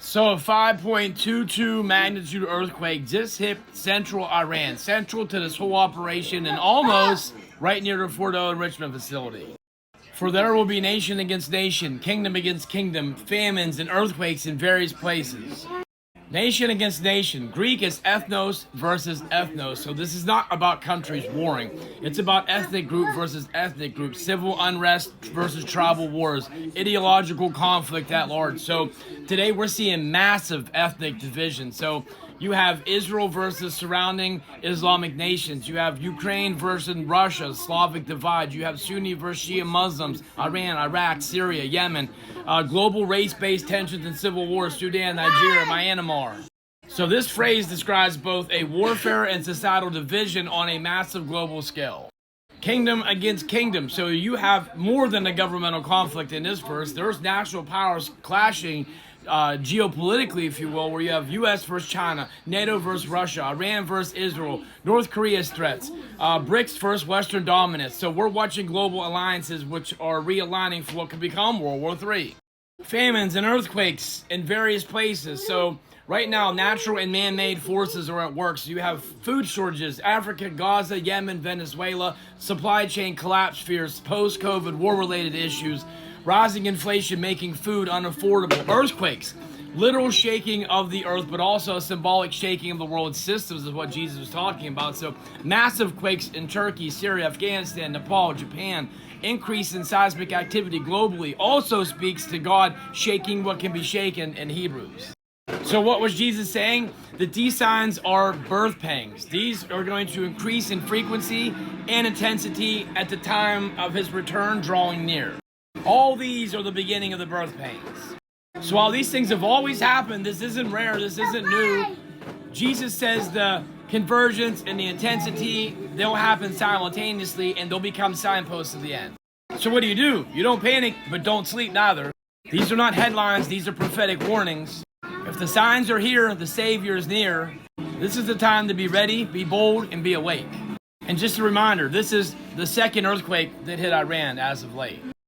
So a 5.22 magnitude earthquake just hit central Iran, central to this whole operation and almost right near the Fordo enrichment facility. For there will be nation against nation, kingdom against kingdom, famines and earthquakes in various places. Nation against nation. Greek is ethnos versus ethnos. So this is not about countries warring. It's about ethnic group versus ethnic group, civil unrest versus tribal wars, ideological conflict at large. So today we're seeing massive ethnic division. So you have Israel versus surrounding Islamic nations. You have Ukraine versus Russia, Slavic divide. You have Sunni versus Shia Muslims, Iran, Iraq, Syria, Yemen. Global race-based tensions and civil wars, Sudan, Nigeria, Myanmar. So this phrase describes both a warfare and societal division on a massive global scale. Kingdom against kingdom. So you have more than a governmental conflict in this verse. There's national powers clashing geopolitically, if you will, where you have U.S. versus China, NATO versus Russia, Iran versus Israel, North Korea's threats, BRICS versus Western dominance. So we're watching global alliances which are realigning for what could become World War III. Famines and earthquakes in various places. So right now, natural and man-made forces are at work. So you have food shortages, Africa, Gaza, Yemen, Venezuela, supply chain collapse fears, post-COVID war-related issues, rising inflation making food unaffordable, earthquakes, literal shaking of the earth, but also a symbolic shaking of the world systems is what Jesus was talking about. So massive quakes in Turkey, Syria, Afghanistan, Nepal, Japan, increase in seismic activity globally also speaks to God shaking what can be shaken in Hebrews. So what was Jesus saying? That these signs are birth pangs. These are going to increase in frequency and intensity at the time of his return drawing near. All these are the beginning of the birth pains. So while these things have always happened, this isn't rare, this isn't new. Jesus says the convergence and the intensity, they'll happen simultaneously and they'll become signposts of the end. So what do? You don't panic, but don't sleep neither. These are not headlines, these are prophetic warnings. If the signs are here, the Savior is near. This is the time to be ready, be bold, and be awake. And just a reminder, this is the second earthquake that hit Iran as of late.